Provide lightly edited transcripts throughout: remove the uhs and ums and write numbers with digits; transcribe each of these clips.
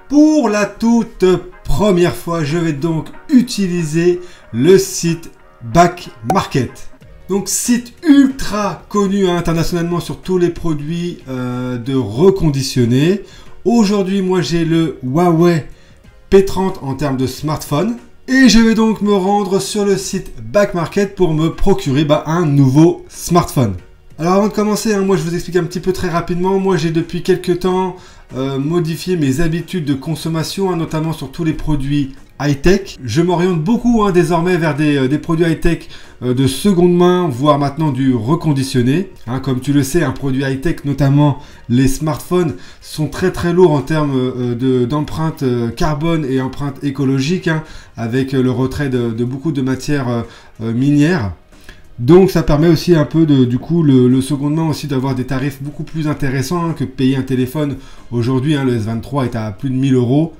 Pour la toute première fois, je vais donc utiliser le site Back Market. Donc site ultra connu internationalement sur tous les produits de reconditionnés. Aujourd'hui, moi j'ai le Huawei P30 en termes de smartphone. Et je vais donc me rendre sur le site Back Market pour me procurer un nouveau smartphone. Alors avant de commencer, moi je vous explique un petit peu très rapidement. Moi j'ai depuis quelques temps modifié mes habitudes de consommation, notamment sur tous les produits high-tech. Je m'oriente beaucoup désormais vers des produits high-tech de seconde main, voire maintenant du reconditionné. Comme tu le sais, un produit high-tech, notamment les smartphones, sont très très lourds en termes d'empreinte carbone et empreinte écologique, avec le retrait de beaucoup de matières minières. Donc ça permet aussi un peu du coup le seconde main aussi d'avoir des tarifs beaucoup plus intéressants que payer un téléphone. Aujourd'hui, le S23 est à plus de 1000 €.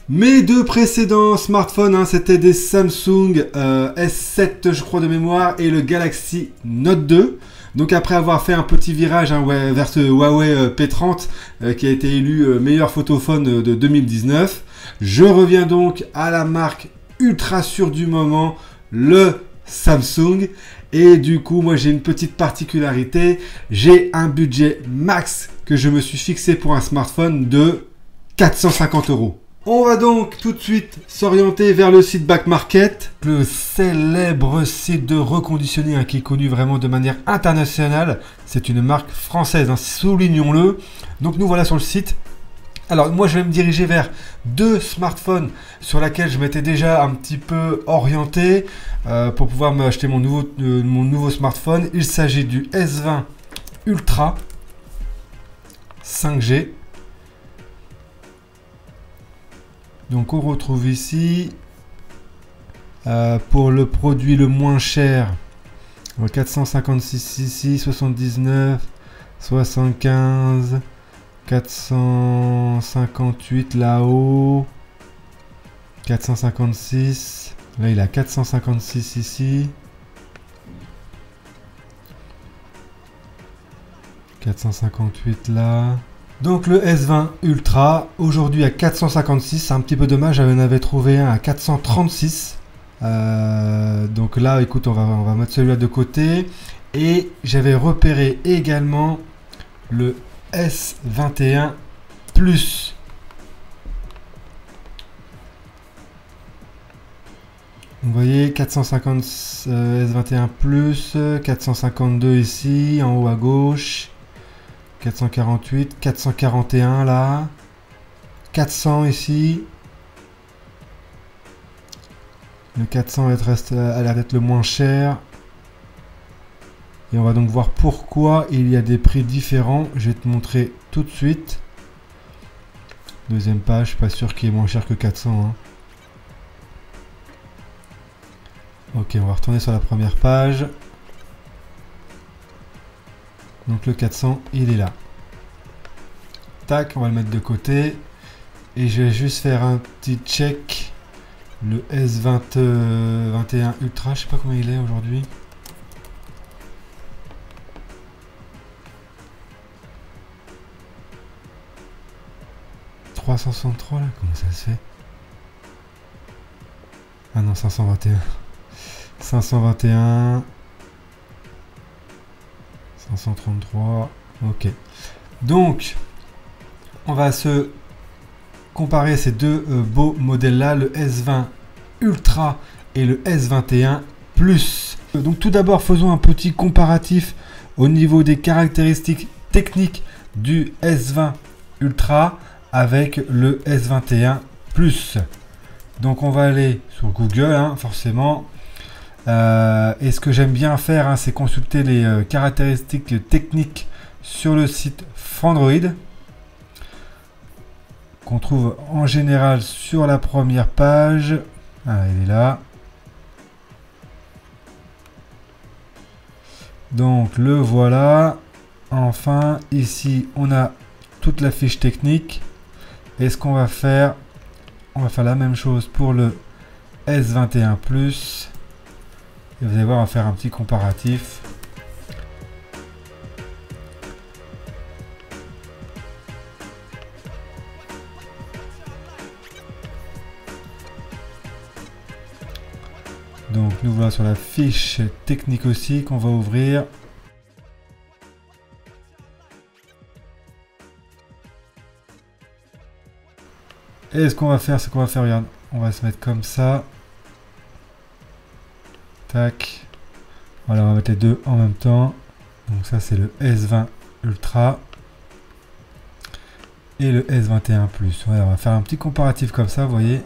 Mes deux précédents smartphones, c'était des Samsung S7 je crois de mémoire et le Galaxy Note 2. Donc après avoir fait un petit virage vers ce Huawei P30 qui a été élu meilleur photophone de 2019, je reviens donc à la marque ultra sûre du moment, le Samsung. Et du coup, moi j'ai une petite particularité, j'ai un budget max que je me suis fixé pour un smartphone de 450 €. On va donc tout de suite s'orienter vers le site Back Market, le célèbre site de reconditionné qui est connu vraiment de manière internationale. C'est une marque française, soulignons-le. Donc nous voilà sur le site. Alors moi je vais me diriger vers deux smartphones sur lesquels je m'étais déjà un petit peu orienté pour pouvoir m'acheter mon nouveau smartphone. Il s'agit du S20 Ultra 5G. Donc on retrouve ici pour le produit le moins cher 456 ici, 79, 75, 458 là-haut, 456, là il a 456 ici, 458 là. Donc le S20 Ultra, aujourd'hui à 456, c'est un petit peu dommage, j'en avais trouvé un à 436. Donc là, écoute, on va mettre celui-là de côté. Et j'avais repéré également le S21 Plus. Vous voyez, 450 S21 Plus, 452 ici, en haut à gauche. 448, 441 là, 400 ici. Le 400 a l'air d'être le moins cher. Et on va donc voir pourquoi il y a des prix différents. Je vais te montrer tout de suite. Deuxième page, je suis pas sûr qu'il est moins cher que 400. Ok, on va retourner sur la première page. Donc le 400, il est là. Tac, on va le mettre de côté. Et je vais juste faire un petit check. Le S21 Ultra, je sais pas combien il est aujourd'hui. « 363 là, comment ça se fait? Ah non, 521. 521. 533. Ok. Donc, on va se comparer ces deux beaux modèles là, le S20 Ultra et le S21 Plus. Donc tout d'abord, faisons un petit comparatif au niveau des caractéristiques techniques du S20 Ultra avec le S21 Plus. Donc on va aller sur Google, forcément. Et ce que j'aime bien faire, c'est consulter les caractéristiques techniques sur le site Frandroid, qu'on trouve en général sur la première page. Ah, il est là. Donc le voilà. Enfin, ici, on a toute la fiche technique. Et ce qu'on va faire, on va faire la même chose pour le S21 Plus. Et vous allez voir, on va faire un petit comparatif. Donc nous voilà sur la fiche technique aussi qu'on va ouvrir. Et ce qu'on va faire, c'est qu'on va faire, regarde, on va se mettre comme ça. Tac. Voilà, on va mettre les deux en même temps. Donc ça c'est le S20 Ultra. Et le S21 Plus. Voilà, on va faire un petit comparatif comme ça, vous voyez.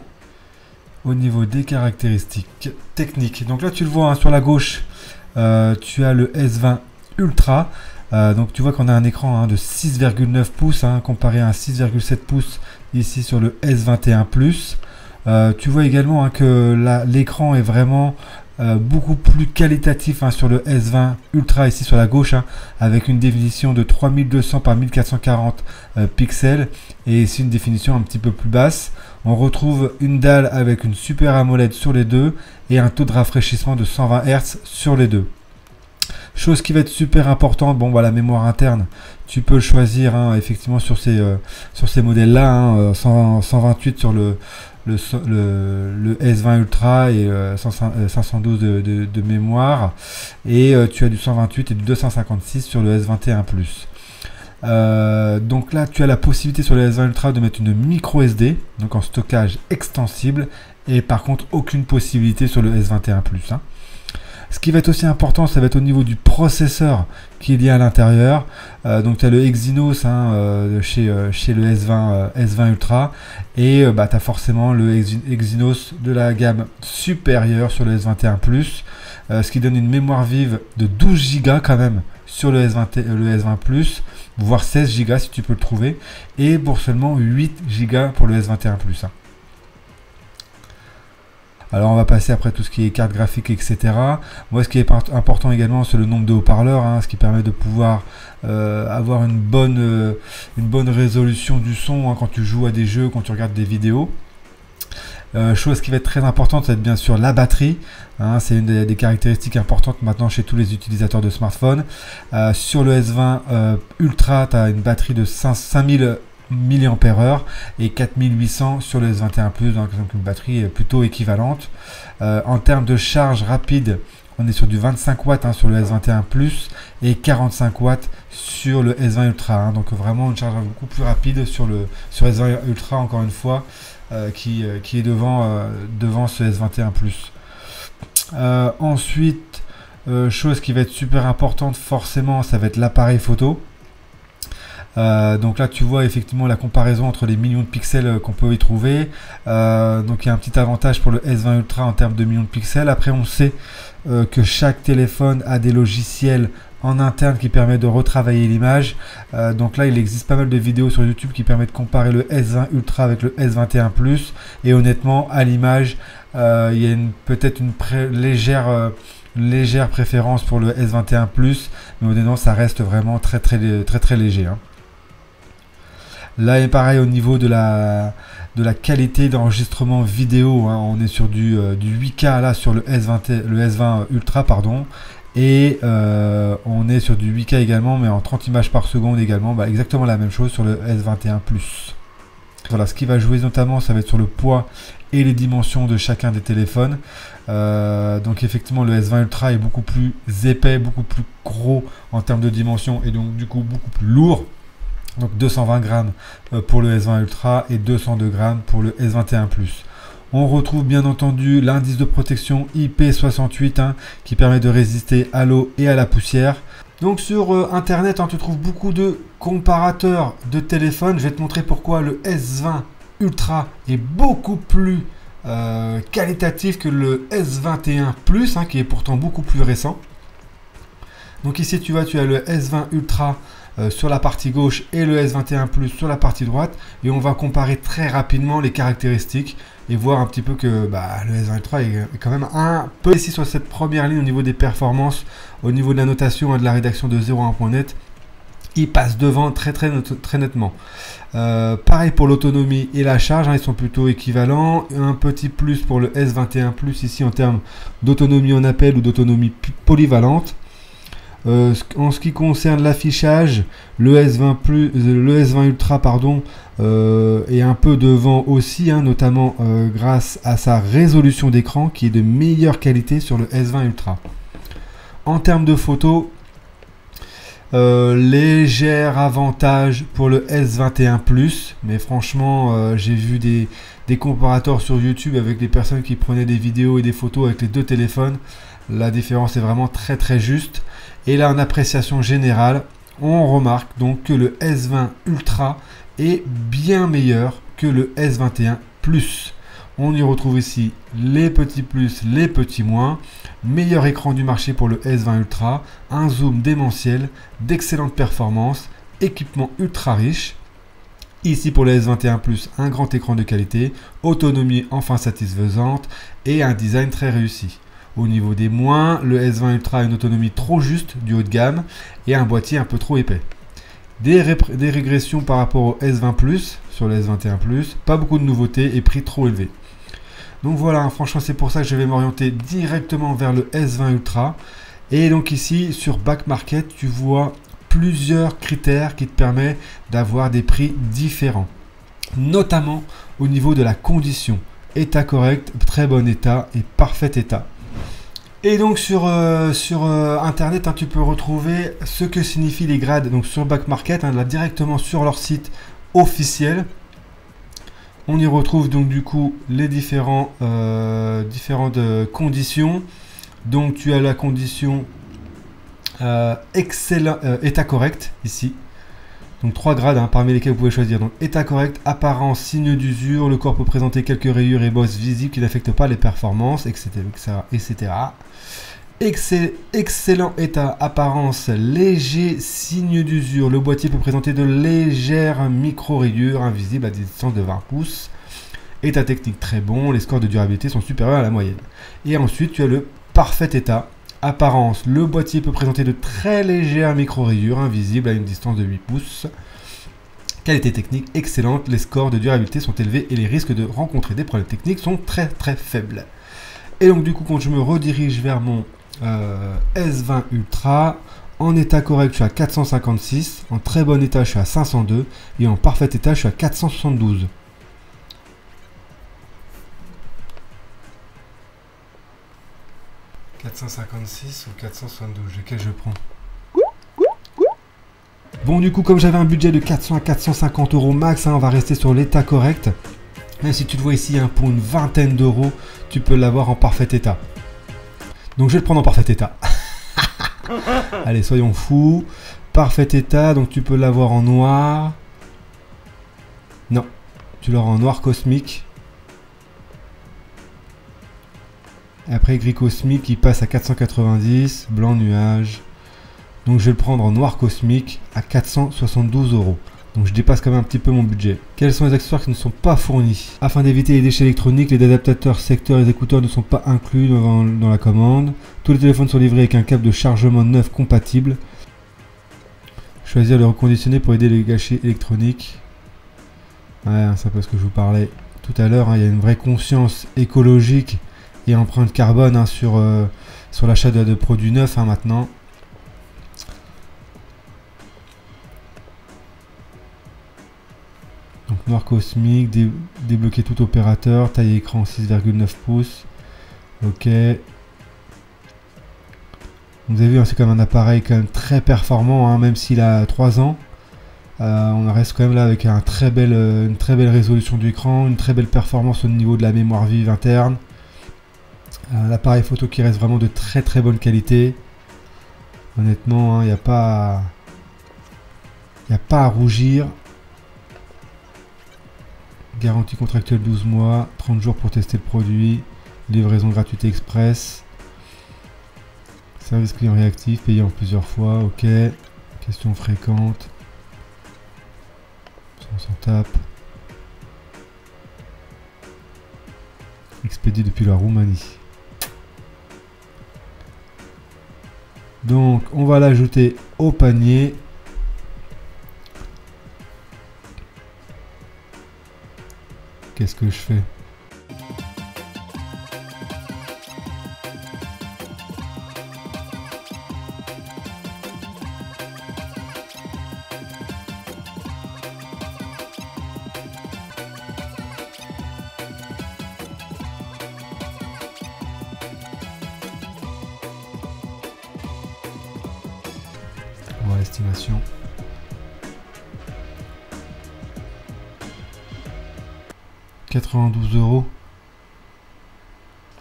Au niveau des caractéristiques techniques. Donc là tu le vois, hein, sur la gauche, tu as le S20 Ultra. Donc tu vois qu'on a un écran, hein, de 6,9 pouces, hein, comparé à un 6,7 pouces ici sur le S21 Plus. Tu vois également, hein, que l'écran est vraiment beaucoup plus qualitatif, hein, sur le S20 Ultra ici sur la gauche, hein, avec une définition de 3200 par 1440 pixels et ici une définition un petit peu plus basse. On retrouve une dalle avec une Super AMOLED sur les deux et un taux de rafraîchissement de 120 Hz sur les deux. Chose qui va être super importante, bon, bah, la mémoire interne, tu peux le choisir, hein, effectivement sur ces modèles-là, hein, 128 sur le S20 Ultra et 512 de mémoire, et tu as du 128 et du 256 sur le S21 Plus. Donc là tu as la possibilité sur le S20 Ultra de mettre une micro SD, donc en stockage extensible, et par contre aucune possibilité sur le S21 Plus, hein. Ce qui va être aussi important, ça va être au niveau du processeur qui est lié à l'intérieur. Donc tu as le Exynos, hein, chez le S20 Ultra, et bah, tu as forcément le Exynos de la gamme supérieure sur le S21 Plus, ce qui donne une mémoire vive de 12 Go quand même sur le S20 Plus, voire 16 Go si tu peux le trouver, et pour seulement 8 Go pour le S21 Plus, hein. Alors on va passer après tout ce qui est carte graphique, etc. Moi, ce qui est important également, c'est le nombre de haut-parleurs, hein, ce qui permet de pouvoir avoir une bonne résolution du son, hein, quand tu joues à des jeux, quand tu regardes des vidéos. Chose qui va être très importante, ça va être bien sûr la batterie, hein, c'est une des caractéristiques importantes maintenant chez tous les utilisateurs de smartphones. Sur le S20 Ultra, tu as une batterie de 5000 mAh et 4800 sur le S21 Plus, donc une batterie plutôt équivalente. En termes de charge rapide, on est sur du 25 watts, hein, sur le S21 Plus et 45 watts sur le S20 Ultra, hein, donc vraiment une charge beaucoup plus rapide sur S20 Ultra, encore une fois, qui est devant ce S21 Plus. Ensuite, chose qui va être super importante forcément, ça va être l'appareil photo. Donc là tu vois effectivement la comparaison entre les millions de pixels qu'on peut y trouver. Donc il y a un petit avantage pour le S20 Ultra en termes de millions de pixels. Après on sait que chaque téléphone a des logiciels en interne qui permettent de retravailler l'image. Donc là il existe pas mal de vidéos sur YouTube qui permettent de comparer le S20 Ultra avec le S21 Plus, et honnêtement à l'image il y a peut-être une légère préférence pour le S21 Plus, mais honnêtement ça reste vraiment très léger, hein. Là et pareil au niveau de la qualité d'enregistrement vidéo, hein, on est sur du 8K là sur le S20 Ultra, pardon, et on est sur du 8K également, mais en 30 images par seconde également, bah, exactement la même chose sur le S21 Plus. Voilà, ce qui va jouer notamment, ça va être sur le poids et les dimensions de chacun des téléphones. Donc effectivement le S20 Ultra est beaucoup plus épais, beaucoup plus gros en termes de dimensions, et donc du coup beaucoup plus lourd. Donc 220 grammes pour le S20 Ultra et 202 grammes pour le S21 Plus. On retrouve bien entendu l'indice de protection IP68, hein, qui permet de résister à l'eau et à la poussière. Donc sur internet, hein, tu trouves beaucoup de comparateurs de téléphones. Je vais te montrer pourquoi le S20 Ultra est beaucoup plus qualitatif que le S21 Plus, hein, qui est pourtant beaucoup plus récent. Donc ici tu as le S20 Ultra sur la partie gauche et le S21 Plus sur la partie droite, et on va comparer très rapidement les caractéristiques et voir un petit peu que le S20 Ultra est quand même un peu ici sur cette première ligne au niveau des performances, au niveau de la notation et de la rédaction de 0 à 1.net. Il passe devant très nettement. Pareil pour l'autonomie et la charge, hein, ils sont plutôt équivalents. Un petit plus pour le S21 Plus ici en termes d'autonomie en appel ou d'autonomie polyvalente. En ce qui concerne l'affichage, le S20 Ultra pardon, est un peu devant aussi, hein, notamment grâce à sa résolution d'écran qui est de meilleure qualité sur le S20 Ultra. En termes de photos, léger avantage pour le S21 Plus, mais franchement j'ai vu des comparateurs sur YouTube avec des personnes qui prenaient des vidéos et des photos avec les deux téléphones. La différence est vraiment très juste. Et là, en appréciation générale, on remarque donc que le S20 Ultra est bien meilleur que le S21 Plus. On y retrouve ici les petits plus, les petits moins. Meilleur écran du marché pour le S20 Ultra, un zoom démentiel, d'excellentes performances, équipement ultra riche. Ici pour le S21 Plus, un grand écran de qualité, autonomie enfin satisfaisante et un design très réussi. Au niveau des moins, le S20 Ultra a une autonomie trop juste du haut de gamme et un boîtier un peu trop épais. Des régressions par rapport au S20 Plus sur le S21 Plus, pas beaucoup de nouveautés et prix trop élevé. Donc voilà, franchement c'est pour ça que je vais m'orienter directement vers le S20 Ultra. Et donc ici sur Back Market, tu vois plusieurs critères qui te permettent d'avoir des prix différents. Notamment au niveau de la condition. État correct, très bon état et parfait état. Et donc sur internet, hein, tu peux retrouver ce que signifient les grades. Donc sur Back Market, hein, là directement sur leur site officiel. On y retrouve donc du coup les différentes conditions. Donc tu as la condition excellent, état correct ici. Donc 3 grades, hein, parmi lesquels vous pouvez choisir. Donc état correct, apparence, signe d'usure, le corps peut présenter quelques rayures et bosses visibles qui n'affectent pas les performances, etc. etc. Excellent état, apparence, léger signe d'usure. Le boîtier peut présenter de légères micro-rayures invisibles à des distances de 20 pouces. État technique très bon, les scores de durabilité sont supérieurs à la moyenne. Et ensuite, tu as le parfait état. Apparence, le boîtier peut présenter de très légères micro-rayures invisibles à une distance de 8 pouces. Qualité technique excellente, les scores de durabilité sont élevés et les risques de rencontrer des problèmes techniques sont très faibles. Et donc du coup, quand je me redirige vers mon S20 Ultra, en état correct, je suis à 456, en très bon état, je suis à 502 et en parfait état, je suis à 472. « 456 ou 472, lequel je prends? Bon, du coup, comme j'avais un budget de 400 à 450 euros max, hein, on va rester sur l'état correct. Même si tu le vois ici, hein, pour une vingtaine d'euros, tu peux l'avoir en parfait état. Donc, je vais le prendre en parfait état. Allez, soyons fous. Parfait état, donc tu peux l'avoir en noir. Non, tu l'auras en noir cosmique. Et après, gris cosmique, il passe à 490, blanc nuage. Donc, je vais le prendre en noir cosmique à 472 euros. Donc, je dépasse quand même un petit peu mon budget. Quels sont les accessoires qui ne sont pas fournis? Afin d'éviter les déchets électroniques, les adaptateurs secteurs et les écouteurs ne sont pas inclus dans la commande. Tous les téléphones sont livrés avec un câble de chargement neuf compatible. Choisir le reconditionné pour aider les gâchis électroniques. Ouais, c'est un peu ce que je vous parlais tout à l'heure. Hein. Il y a une vraie conscience écologique et empreinte carbone, hein, sur l'achat de produits neufs, hein, maintenant. Donc noir cosmique, débloquer tout opérateur, taille écran 6,9 pouces. Ok. Vous avez vu, hein, c'est quand même un appareil quand même très performant, hein, même s'il a 3 ans. On reste quand même là avec une très belle résolution du écran, une très belle performance au niveau de la mémoire vive interne. Un appareil photo qui reste vraiment de très bonne qualité. Honnêtement, il n'y a pas à rougir. Garantie contractuelle 12 mois, 30 jours pour tester le produit, livraison gratuite express, service client réactif, payé en plusieurs fois, ok, questions fréquentes, on s'en tape, expédié depuis la Roumanie. Donc on va l'ajouter au panier. Qu'est-ce que je fais? estimation. « 92 €.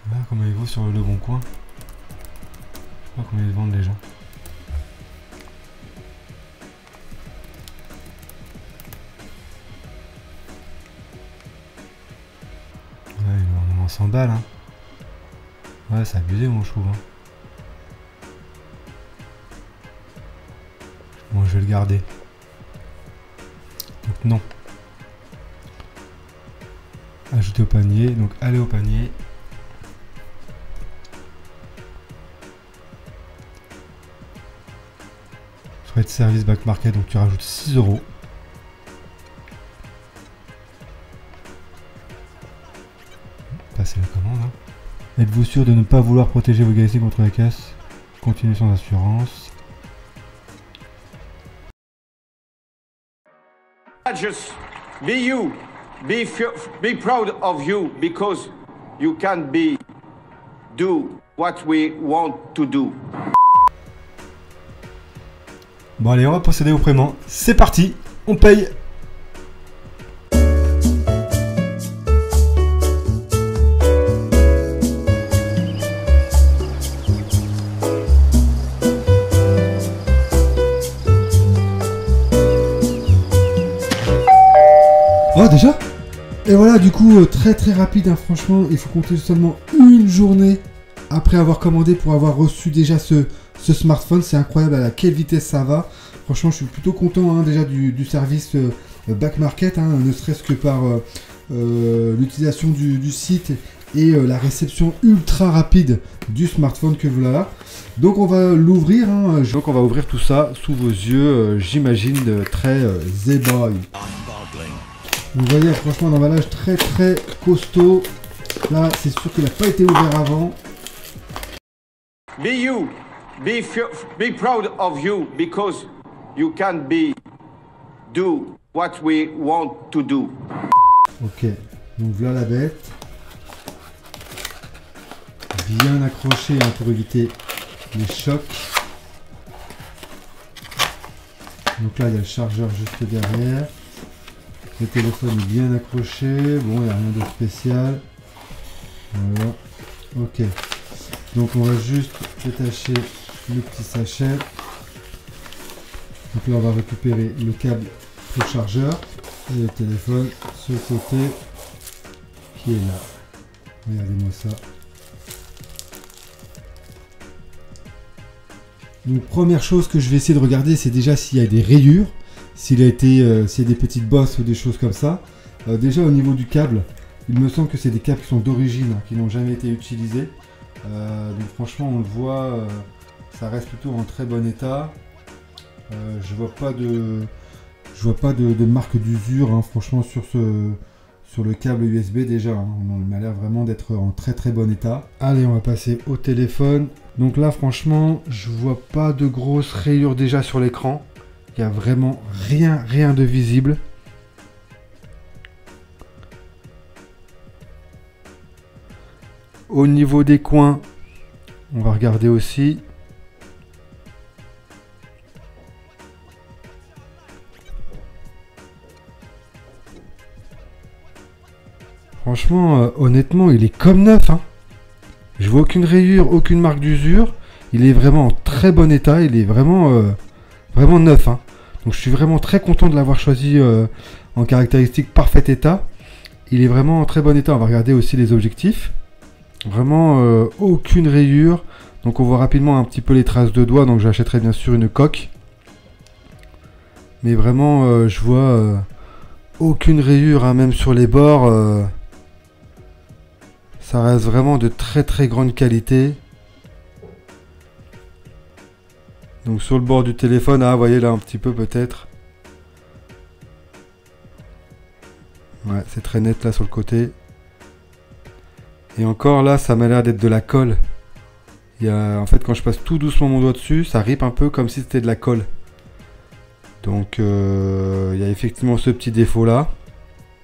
Voilà combien il vaut sur le bon coin. Je sais pas combien ils vendent les gens. Ouais, il en 100 balles. Hein. Ouais, c'est abusé, moi, je trouve. Hein. Bon, je vais le garder. Donc, non. Ajouter au panier. Donc, aller au panier. Frais de service back market. Donc, tu rajoutes 6 €. Passer la commande. Hein. Êtes-vous sûr de ne pas vouloir protéger vos galaxies contre la casse? Continuez sans assurance. Just be you, be proud of you because you can do what we want to do. Bon allez, on va procéder au paiement. C'est parti, on paye. Oh déjà? Et voilà, du coup très rapide, hein, franchement, il faut compter seulement une journée après avoir commandé pour avoir reçu déjà ce smartphone. C'est incroyable à quelle vitesse ça va. Franchement, je suis plutôt content hein, déjà du service back market, hein, ne serait-ce que par l'utilisation du site et la réception ultra rapide du smartphone que voilà. Donc on va l'ouvrir, hein, donc on va ouvrir tout ça sous vos yeux, j'imagine très Z-Boy. Vous voyez, franchement, l'emballage très costaud. Là, c'est sûr qu'il n'a pas été ouvert avant. Be you, be proud of you because you can do what we want to do. Ok, donc voilà la bête. Bien accroché hein, pour éviter les chocs. Donc là, il y a le chargeur juste derrière. Le téléphone est bien accroché. Bon, il n'y a rien de spécial. Voilà. Ok. Donc on va juste détacher le petit sachet. Donc là, on va récupérer le câble pour le chargeur et le téléphone sur le côté qui est là. Regardez-moi ça. Donc première chose que je vais essayer de regarder, c'est déjà s'il y a des rayures. S'il y a des petites bosses ou des choses comme ça. Déjà au niveau du câble, il me semble que c'est des câbles qui sont d'origine, hein, qui n'ont jamais été utilisés. Donc franchement on le voit, ça reste plutôt en très bon état. Je vois pas de marque d'usure hein, franchement sur le câble USB déjà. Hein, il m'a l'air vraiment d'être en très bon état. Allez, on va passer au téléphone. Donc là franchement je vois pas de grosses rayures déjà sur l'écran. Il n'y a vraiment rien de visible. Au niveau des coins, on va regarder aussi. Franchement, honnêtement, il est comme neuf. Hein. Je vois aucune rayure, aucune marque d'usure. Il est vraiment en très bon état. Il est vraiment neuf. Hein. Donc je suis vraiment très content de l'avoir choisi en caractéristique parfait état. Il est vraiment en très bon état. On va regarder aussi les objectifs. Vraiment aucune rayure. Donc on voit rapidement un petit peu les traces de doigts. Donc j'achèterai bien sûr une coque. Mais vraiment je vois aucune rayure. Hein, même sur les bords. Ça reste vraiment de très grande qualité. Donc sur le bord du téléphone, ah, vous voyez là un petit peu peut-être. Ouais, c'est très net là sur le côté. Et encore là, ça m'a l'air d'être de la colle. En fait, quand je passe tout doucement mon doigt dessus, ça rip un peu comme si c'était de la colle. Donc il y a effectivement ce petit défaut là.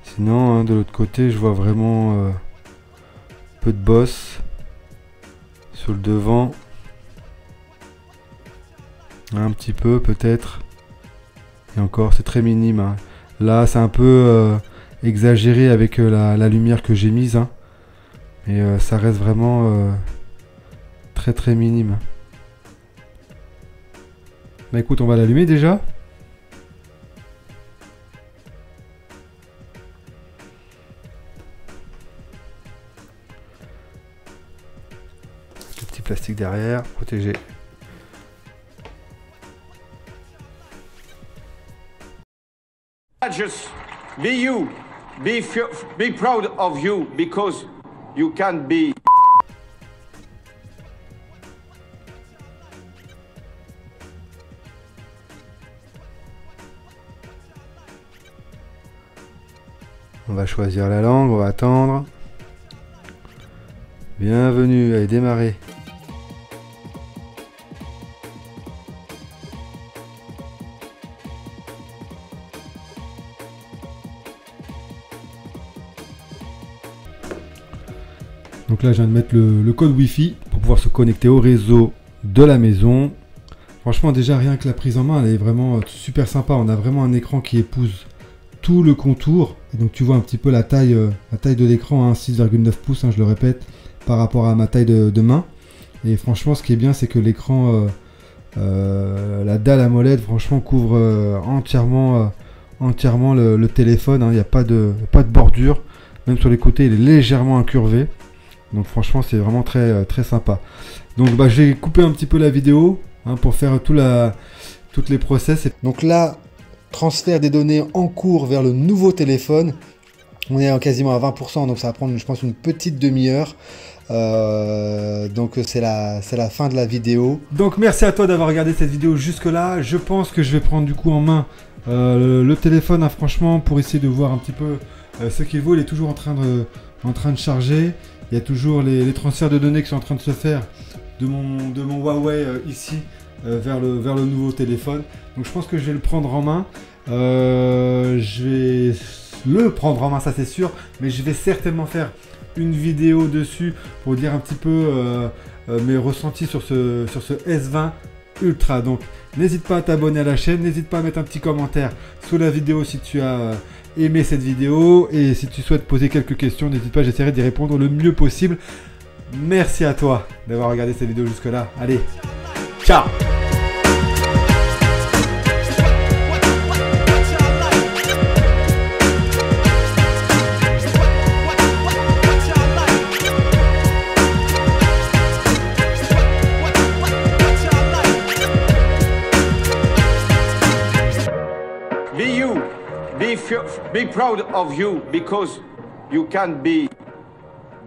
Sinon, hein, de l'autre côté, je vois vraiment peu de bosse sur le devant. Un petit peu peut-être. Et encore, c'est très minime. Hein. Là, c'est un peu exagéré avec la lumière que j'ai mise. Hein. Et ça reste vraiment très très minime. Bah écoute, on va l'allumer déjà. Le petit plastique derrière, protégé. Just be you. Be proud of you because you can be. On va choisir la langue, on va attendre. Bienvenue, allez démarrer. Donc là je viens de mettre le code Wi-Fi pour pouvoir se connecter au réseau de la maison. Franchement déjà rien que la prise en main elle est vraiment super sympa. On a vraiment un écran qui épouse tout le contour. Et donc tu vois un petit peu la taille de l'écran, hein, 6,9 pouces, hein, je le répète, par rapport à ma taille de main. Et franchement ce qui est bien c'est que l'écran, la dalle AMOLED franchement couvre entièrement le téléphone. Il n'y a pas de bordure. Même sur les côtés il est légèrement incurvé. Donc franchement c'est vraiment très très sympa. Donc bah, je vais couper un petit peu la vidéo hein, pour faire toutes les process. Donc là, transfert des données en cours vers le nouveau téléphone. On est quasiment à 20%, donc ça va prendre je pense une petite demi-heure. Donc c'est la fin de la vidéo. Donc merci à toi d'avoir regardé cette vidéo jusque là. Je pense que je vais prendre du coup en main le téléphone hein, franchement pour essayer de voir un petit peu ce qu'il vaut. Il est toujours en train de charger. Il y a toujours les transferts de données qui sont en train de se faire de mon Huawei ici vers le nouveau téléphone. Donc je pense que je vais le prendre en main. Je vais le prendre en main, ça c'est sûr. Mais je vais certainement faire une vidéo dessus pour dire un petit peu mes ressentis sur ce S20 Ultra. Donc n'hésite pas à t'abonner à la chaîne. N'hésite pas à mettre un petit commentaire sous la vidéo si tu as aimé cette vidéo. Et si tu souhaites poser quelques questions, n'hésite pas, j'essaierai d'y répondre le mieux possible. Merci à toi d'avoir regardé cette vidéo jusque là. Allez, ciao! Be you. Be proud of you because you can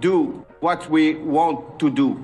do what we want to do.